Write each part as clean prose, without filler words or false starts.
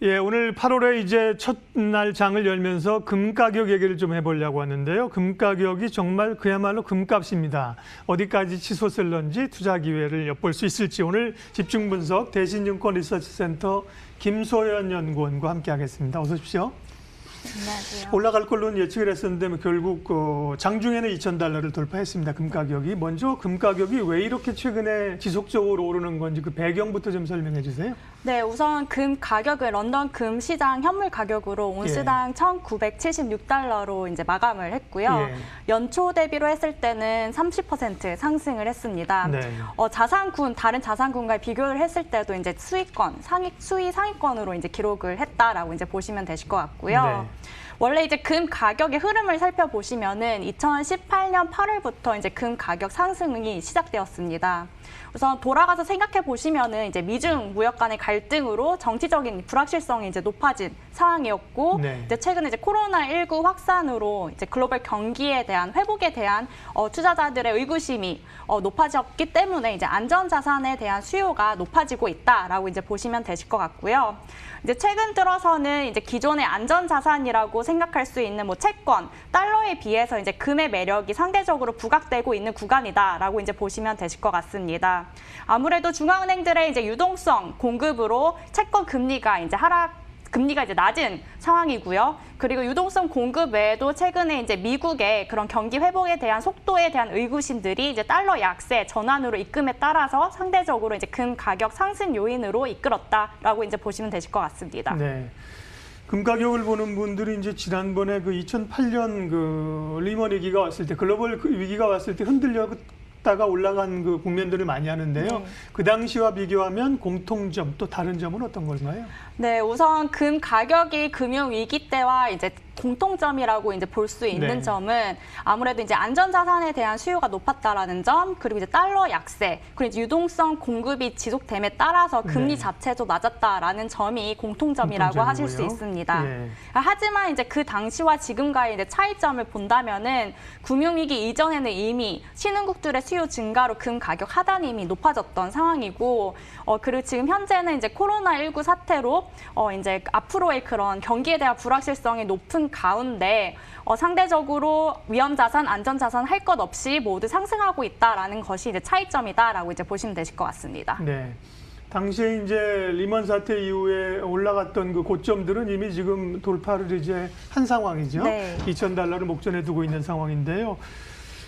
예, 오늘 8월에 이제 첫날 장을 열면서 금 가격 얘기를 좀 해보려고 하는데요. 금 가격이 정말 그야말로 금값입니다. 어디까지 치솟을런지 투자 기회를 엿볼 수 있을지 오늘 집중 분석 대신증권 리서치센터 김소연 연구원과 함께하겠습니다. 어서 오십시오. 안녕하세요. 올라갈 걸로는 예측을 했었는데 결국 장중에는 2,000달러를 돌파했습니다. 금 가격이. 먼저 금 가격이 왜 이렇게 최근에 지속적으로 오르는 건지 그 배경부터 좀 설명해 주세요. 네, 우선 금 가격을 런던 금 시장 현물 가격으로 온스당 1,976달러로 이제 마감을 했고요. 연초 대비로 했을 때는 30% 상승을 했습니다. 네. 자산군 다른 자산군과 비교를 했을 때도 이제 수익권, 수위 상위권으로 이제 기록을 했다라고 이제 보시면 되실 것 같고요. 네. 원래 이제 금 가격의 흐름을 살펴보시면은 2018년 8월부터 이제 금 가격 상승이 시작되었습니다. 우선 돌아가서 생각해 보시면은 이제 미중 무역 간의 갈등으로 정치적인 불확실성이 이제 높아진 상황이었고, 네. 이제 최근에 이제 코로나19 확산으로 이제 글로벌 경기에 대한 회복에 대한 투자자들의 의구심이 높아졌기 때문에 이제 안전자산에 대한 수요가 높아지고 있다라고 이제 보시면 되실 것 같고요. 이제 최근 들어서는 이제 기존의 안전자산이라고 생각할 수 있는 뭐 채권, 달러에 비해서 이제 금의 매력이 상대적으로 부각되고 있는 구간이다라고 이제 보시면 되실 것 같습니다. 아무래도 중앙은행들의 이제 유동성 공급으로 채권 금리가 이제 낮은 상황이고요. 그리고 유동성 공급 외에도 최근에 이제 미국의 그런 경기 회복에 대한 속도에 대한 의구심들이 이제 달러 약세 전환으로 입금에 따라서 상대적으로 이제 금 가격 상승 요인으로 이끌었다라고 이제 보시면 되실 것 같습니다. 네. 금 가격을 보는 분들이 이제 지난번에 그 2008년 그 리먼 위기가 왔을 때 글로벌 위기가 왔을 때 흔들렸다가 올라간 그 국면들을 많이 하는데요. 네. 그 당시와 비교하면 공통점 또 다른 점은 어떤 걸까요? 네, 우선 금 가격이 금융 위기 때와 이제 공통점이라고 이제 볼 수 있는 네. 점은 아무래도 이제 안전자산에 대한 수요가 높았다라는 점, 그리고 이제 달러 약세, 그리고 이제 유동성 공급이 지속됨에 따라서 금리 네. 자체도 낮았다라는 점이 공통점이라고 하실 수 있습니다. 예. 하지만 이제 그 당시와 지금과의 이제 차이점을 본다면은 금융위기 이전에는 이미 신흥국들의 수요 증가로 금 가격 하단이 이미 높아졌던 상황이고, 그리고 지금 현재는 이제 코로나19 사태로 이제 앞으로의 그런 경기에 대한 불확실성이 높은 가운데 상대적으로 위험자산, 안전자산 할 것 없이 모두 상승하고 있다라는 것이 이제 차이점이다라고 이제 보시면 되실 것 같습니다. 네. 당시에 이제 리먼 사태 이후에 올라갔던 그 고점들은 이미 지금 돌파를 이제 한 상황이죠. 네. 2,000달러를 목전에 두고 있는 상황인데요.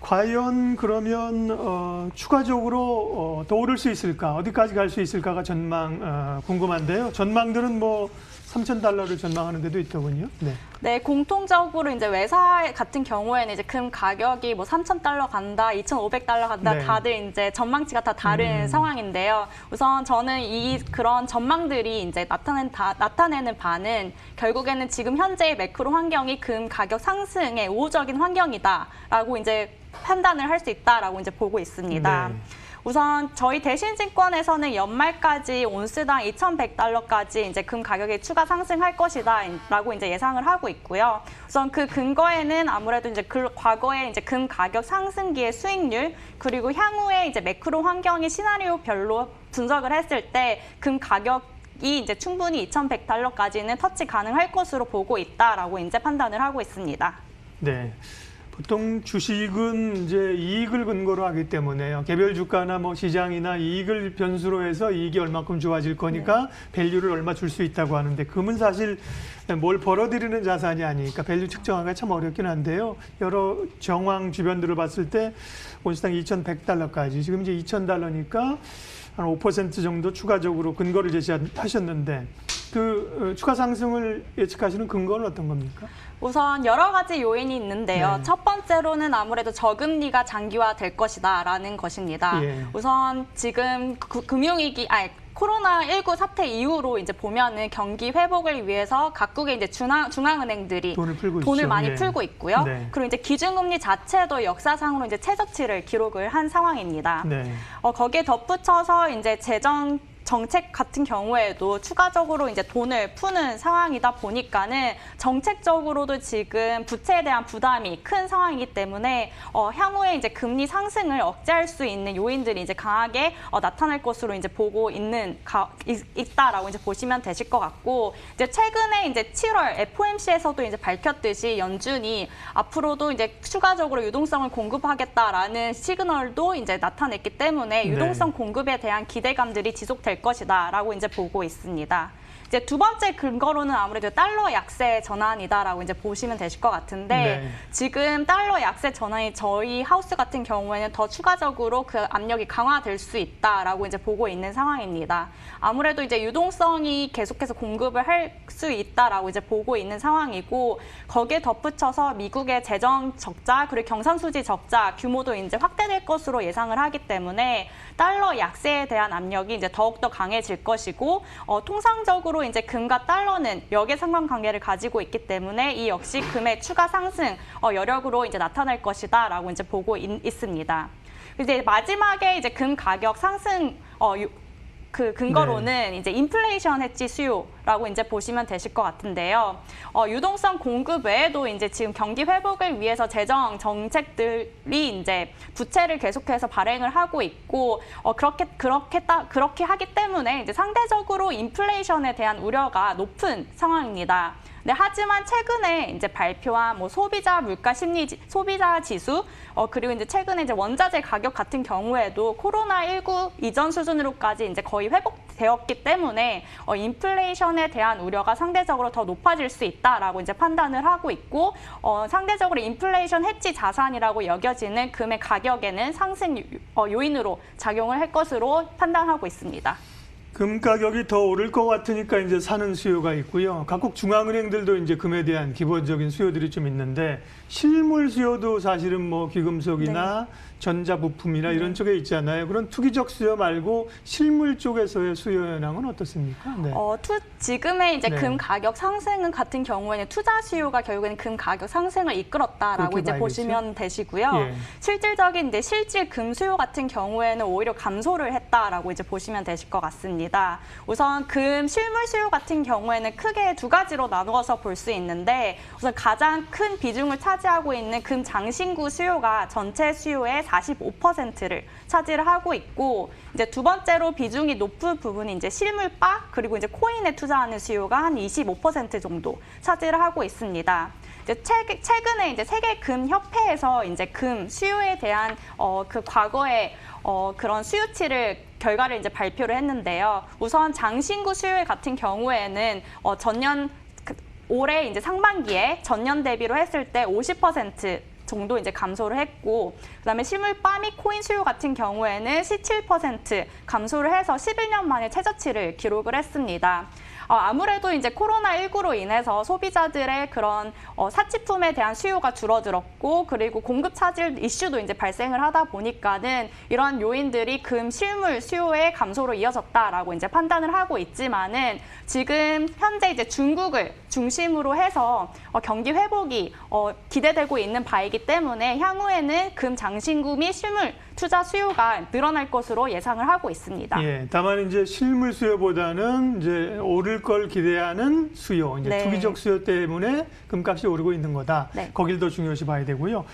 과연 그러면 추가적으로 더 오를 수 있을까? 어디까지 갈 수 있을까가 전망 궁금한데요. 전망들은 뭐 3,000달러를 전망하는 데도 있더군요. 네. 네, 공통적으로 이제 외사 같은 경우에는 이제 금 가격이 뭐 3,000달러 간다, 2,500달러 간다, 네. 다들 이제 전망치가 다 다른 상황인데요. 우선 저는 그런 전망들이 이제 나타내는 바는 결국에는 지금 현재의 매크로 환경이 금 가격 상승의 우호적인 환경이다라고 이제 판단을 할 수 있다라고 이제 보고 있습니다. 네. 우선 저희 대신증권에서는 연말까지 온스당 2,100달러까지 이제 금 가격이 추가 상승할 것이다라고 이제 예상을 하고 있고요. 우선 그 근거에는 아무래도 이제 과거에 이제 금 가격 상승기의 수익률, 그리고 향후에 이제 매크로 환경이 시나리오별로 분석을 했을 때 금 가격이 이제 충분히 2,100달러까지는 터치 가능할 것으로 보고 있다라고 이제 판단을 하고 있습니다. 네. 보통 주식은 이제 이익을 근거로 하기 때문에요. 개별 주가나 뭐 시장이나 이익을 변수로 해서 이익이 얼마큼 좋아질 거니까 밸류를 얼마 줄 수 있다고 하는데 금은 사실 뭘 벌어들이는 자산이 아니니까 밸류 측정하기가 참 어렵긴 한데요. 여러 정황 주변들을 봤을 때 온스당 2,100달러까지 지금 이제 2,000달러니까 한 5% 정도 추가적으로 근거를 제시하셨는데 그 추가 상승을 예측하시는 근거는 어떤 겁니까? 우선 여러 가지 요인이 있는데요. 네. 첫 번째로는 아무래도 저금리가 장기화될 것이다라는 것입니다. 예. 우선 지금 코로나19 사태 이후로 이제 보면은 경기 회복을 위해서 각국의 이제 중앙은행들이 돈을 많이 풀고 있고요. 네. 그리고 이제 기준금리 자체도 역사상으로 이제 최저치를 기록을 한 상황입니다. 네. 거기에 덧붙여서 이제 정책 같은 경우에도 추가적으로 이제 돈을 푸는 상황이다 보니까는 정책적으로도 지금 부채에 대한 부담이 큰 상황이기 때문에 향후에 이제 금리 상승을 억제할 수 있는 요인들이 이제 강하게 나타날 것으로 이제 보고 있다라고 이제 보시면 되실 것 같고, 이제 최근에 이제 7월 FOMC에서도 이제 밝혔듯이 연준이 앞으로도 이제 추가적으로 유동성을 공급하겠다라는 시그널도 이제 나타냈기 때문에 유동성 공급에 대한 기대감들이 지속될 것이다라고 이제 보고 있습니다. 이제 두 번째 근거로는 아무래도 달러 약세 전환이다라고 이제 보시면 되실 것 같은데, 지금 달러 약세 전환이 저희 하우스 같은 경우에는 더 추가적으로 그 압력이 강화될 수 있다라고 이제 보고 있는 상황입니다. 아무래도 이제 유동성이 계속해서 공급을 할 수 있다라고 이제 보고 있는 상황이고, 거기에 덧붙여서 미국의 재정 적자 그리고 경상수지 적자 규모도 이제 확대될 것으로 예상을 하기 때문에 달러 약세에 대한 압력이 이제 더욱더 강해질 것이고, 통상적으로 이제 금과 달러는 역의 상관관계를 가지고 있기 때문에 이 역시 금의 추가 상승 여력으로 이제 나타날 것이다라고 이제 보고 있습니다. 이제 마지막에 이제 금 가격 상승 그 근거로는 이제 인플레이션 해지 수요라고 이제 보시면 되실 것 같은데요. 유동성 공급 외에도 이제 지금 경기 회복을 위해서 재정 정책들이 이제 부채를 계속해서 발행을 하고 있고, 그렇게 하기 때문에 이제 상대적으로 인플레이션에 대한 우려가 높은 상황입니다. 네, 하지만 최근에 이제 발표한 뭐 소비자 물가 심리 소비자 지수 그리고 이제 최근에 이제 원자재 가격 같은 경우에도 코로나19 이전 수준으로까지 이제 거의 회복되었기 때문에 인플레이션에 대한 우려가 상대적으로 더 높아질 수 있다라고 이제 판단을 하고 있고, 상대적으로 인플레이션 해지 자산이라고 여겨지는 금의 가격에는 상승 요인으로 작용을 할 것으로 판단하고 있습니다. 금 가격이 더 오를 것 같으니까 이제 사는 수요가 있고요. 각국 중앙은행들도 이제 금에 대한 기본적인 수요들이 좀 있는데, 실물 수요도 사실은 뭐 귀금속이나 전자부품이나 이런 쪽에 있잖아요. 그런 투기적 수요 말고 실물 쪽에서의 수요 현황은 어떻습니까? 네. 지금의 이제 금 가격 상승은 같은 경우에는 투자 수요가 결국에는 금 가격 상승을 이끌었다라고 이제 보시면 되시고요. 실질적인 이제 실질 금 수요 같은 경우에는 오히려 감소를 했다라고 이제 보시면 되실 것 같습니다. 우선 금 실물 수요 같은 경우에는 크게 두 가지로 나누어서 볼 수 있는데, 우선 가장 큰 비중을 차지하고 있는 금 장신구 수요가 전체 수요의 45%를 차지를 하고 있고, 이제 두 번째로 비중이 높은 부분이 이제 실물바 그리고 이제 코인에 투자하는 수요가 한 25% 정도 차지를 하고 있습니다. 이제 최근에 이제 세계 금 협회에서 이제 금 수요에 대한 그 과거의 그런 수요치를 결과를 이제 발표를 했는데요. 우선 장신구 수요 같은 경우에는 올해 이제 상반기에 전년 대비로 했을 때 50% 정도 이제 감소를 했고, 그다음에 실물바 및 코인 수요 같은 경우에는 17% 감소를 해서 11년 만에 최저치를 기록을 했습니다. 아무래도 이제 코로나19로 인해서 소비자들의 그런 사치품에 대한 수요가 줄어들었고, 그리고 공급 차질 이슈도 이제 발생을 하다 보니까는 이러한 요인들이 금 실물 수요의 감소로 이어졌다라고 이제 판단을 하고 있지만은, 지금 현재 이제 중국을 중심으로 해서 경기 회복이 기대되고 있는 바이기 때문에 향후에는 금 장신구 및 실물 투자 수요가 늘어날 것으로 예상을 하고 있습니다. 예, 다만 이제 실물 수요보다는 이제 오를 걸 기대하는 수요, 이제 투기적 수요 때문에 금값이 오르고 있는 거다. 거길 더 중요시 봐야 되고요.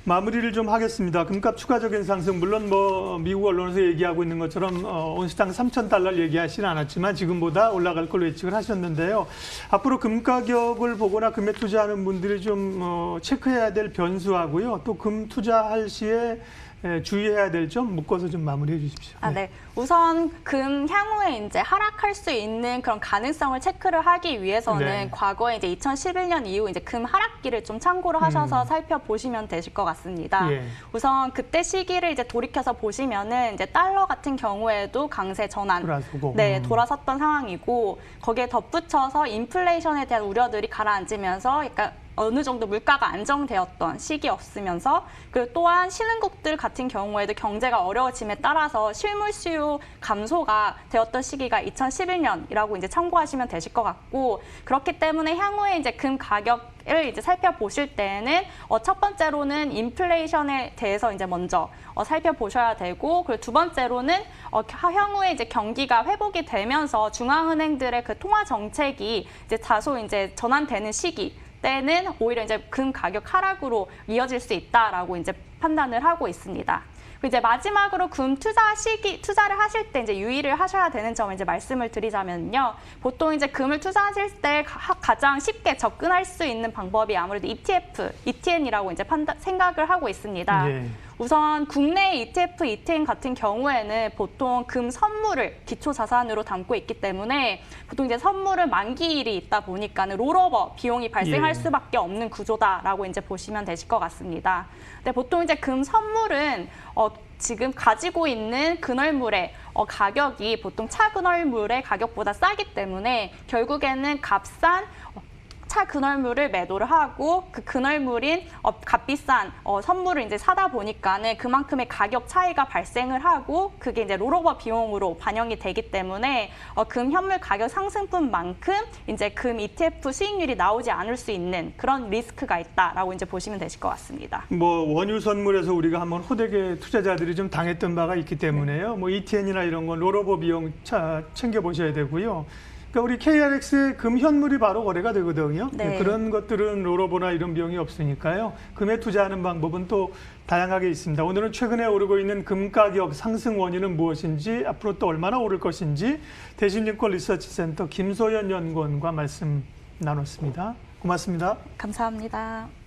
마무리를 좀 하겠습니다. 금값 추가적인 상승, 물론 뭐 미국 언론에서 얘기하고 있는 것처럼 온스당 3,000달러를 얘기하지는 않았지만 지금보다 올라갈 걸로 예측을 하셨는데요. 앞으로 금 가격을 보거나 금에 투자하는 분들이 좀 체크해야 될 변수하고요. 또 금 투자할 시에 주의해야 될 점 묶어서 좀 마무리해 주십시오. 네. 우선 금 향후에 이제 하락할 수 있는 그런 가능성을 체크를 하기 위해서는 과거에 이제 2011년 이후 이제 금 하락기를 좀 참고를 하셔서 살펴보시면 되실 것 같습니다. 우선 그때 시기를 이제 돌이켜서 보시면은 이제 달러 같은 경우에도 강세 전환 돌아섰던 상황이고, 거기에 덧붙여서 인플레이션에 대한 우려들이 가라앉으면서 약간 어느 정도 물가가 안정되었던 시기였으면서, 그리고 또한 신흥국들 같은 경우에도 경제가 어려워짐에 따라서 실물 수요 감소가 되었던 시기가 2011년이라고 이제 참고하시면 되실 것 같고, 그렇기 때문에 향후에 이제 금 가격 을 이제 살펴보실 때는 첫 번째로는 인플레이션에 대해서 이제 먼저 살펴보셔야 되고, 그리고 두 번째로는 향후에 이제 경기가 회복이 되면서 중앙은행들의 그 통화 정책이 이제 다소 이제 전환되는 시기 때는 오히려 이제 금 가격 하락으로 이어질 수 있다라고 이제 판단을 하고 있습니다. 이제 마지막으로 금 투자를 하실 때 이제 유의를 하셔야 되는 점을 이제 말씀을 드리자면요. 보통 이제 금을 투자하실 때 가장 쉽게 접근할 수 있는 방법이 아무래도 ETF, ETN이라고 이제 생각을 하고 있습니다. 예. 우선 국내 ETF, ETN 같은 경우에는 보통 금 선물을 기초 자산으로 담고 있기 때문에 보통 이제 선물은 만기일이 있다 보니까는 롤오버 비용이 발생할 예. 수밖에 없는 구조다라고 이제 보시면 되실 것 같습니다. 근데 보통 이제 금 선물은 지금 가지고 있는 근월물의 가격이 보통 차근월물의 가격보다 싸기 때문에 결국에는 값싼 차근월물을 매도를 하고 그 근월물인 값비싼 선물을 이제 사다 보니까는 그만큼의 가격 차이가 발생을 하고 그게 이제 롤오버 비용으로 반영이 되기 때문에 금 현물 가격 상승분만큼 이제 금 ETF 수익률이 나오지 않을 수 있는 그런 리스크가 있다라고 이제 보시면 되실 것 같습니다. 뭐 원유 선물에서 우리가 한번 호되게 투자자들이 좀 당했던 바가 있기 때문에요. 뭐 ETN이나 이런 건 롤오버 비용 챙겨 보셔야 되고요. 그러니까 우리 KRX의 금 현물이 바로 거래가 되거든요. 네. 그런 것들은 롤오버나 이런 비용이 없으니까요. 금에 투자하는 방법은 또 다양하게 있습니다. 오늘은 최근에 오르고 있는 금 가격 상승 원인은 무엇인지, 앞으로 또 얼마나 오를 것인지 대신증권 리서치센터 김소연 연구원과 말씀 나눴습니다. 고맙습니다. 감사합니다.